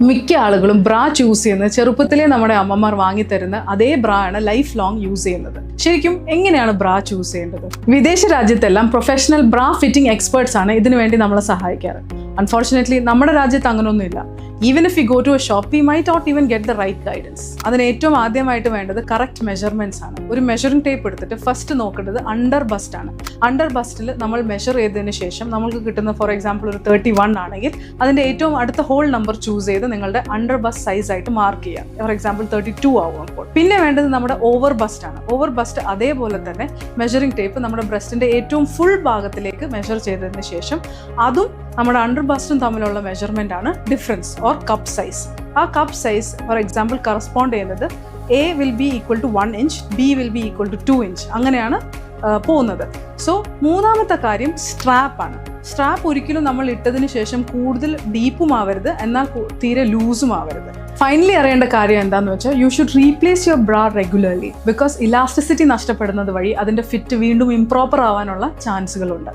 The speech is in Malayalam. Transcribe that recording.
മിക്ക ആളുകളും ബ്രാ ചൂസ് ചെയ്യുന്നത് ചെറുപ്പത്തിലേ നമ്മുടെ അമ്മമാർ വാങ്ങിത്തരുന്ന അതേ ബ്രാ ആണ് ലൈഫ് ലോങ് യൂസ് ചെയ്യുന്നത്. ശരിക്കും എങ്ങനെയാണ് ബ്രാ ചൂസ് ചെയ്യേണ്ടത്? വിദേശ രാജ്യത്തെല്ലാം പ്രൊഫഷണൽ ബ്രാ ഫിറ്റിംഗ് എക്സ്പേർട്സ് ആണ് ഇതിനു വേണ്ടി നമ്മളെ സഹായിക്കാറ്. അൺഫോർച്ചുനേറ്റ്ലി നമ്മുടെ രാജ്യത്ത് അങ്ങനെയൊന്നുമില്ല. Even if you go to a shop we might not even get the right guidance. അതിന് ഏറ്റവും ആദ്യമായിട്ട് വേണ്ടത് കറക്റ്റ് മെഷർമെന്റ്സ് ആണ്. ഒരു മെഷറിംഗ് ടേപ്പ് എടുത്തിട്ട് ഫസ്റ്റ് നോക്കേണ്ടത് അണ്ടർ ബസ്റ്റ് ആണ്. അണ്ടർ ബസ്റ്റിൽ നമ്മൾ മെഷർ ചെയ്തതിന് ശേഷം നമുക്ക് കിട്ടുന്ന ഫോർ എക്സാമ്പിൾ ഒരു 31 ആണെങ്കിൽ അതിൻ്റെ ഏറ്റവും അടുത്ത ഹോൾ നമ്പർ ചൂസ് ചെയ്ത് നിങ്ങളുടെ അണ്ടർ ബസ്റ്റ് സൈസ് ആയിട്ട് മാർക്ക് ചെയ്യാം. ഫോർ എക്സാമ്പിൾ 32 ആവും അപ്പോൾ. പിന്നെ വേണ്ടത് നമ്മുടെ ഓവർ ബസ്റ്റ് ആണ്. ഓവർ ബസ്റ്റ് അതേപോലെ തന്നെ മെഷറിംഗ് ടേപ്പ് നമ്മുടെ ബ്രസ്റ്റിന്റെ ഏറ്റവും ഫുൾ ഭാഗത്തിലേക്ക് മെഷർ ചെയ്തതിന് ശേഷം അതും നമ്മുടെ അണ്ടർ ബസ്റ്റും തമ്മിലുള്ള മെഷർമെന്റ് ആണ് ഡിഫറൻസ് ഓർ കപ്പ് സൈസ്. ആ cup size for example correspond ചെയ്യുന്നത് A will be equal to 1 inch, B will be equal to 2 inch. അങ്ങനെയാണ് പോകുന്നത്. സോ മൂന്നാമത്തെ കാര്യം സ്ട്രാപ്പ് ആണ്. സ്ട്രാപ്പ് ഒരിക്കലും നമ്മൾ ഇട്ടതിന് ശേഷം കൂടുതൽ ഡീപ്പും ആവരുത്, എന്നാൽ തീരെ ലൂസും ആവരുത്. ഫൈനലി അറിയേണ്ട കാര്യം എന്താണെന്ന് വെച്ചാൽ you should replace your bra regularly. Because elasticity നഷ്ടപ്പെടുന്നത് വഴി അതിൻ്റെ ഫിറ്റ് വീണ്ടും ഇംപ്രോപ്പർ ആവാനുള്ള ചാൻസുകളുണ്ട്.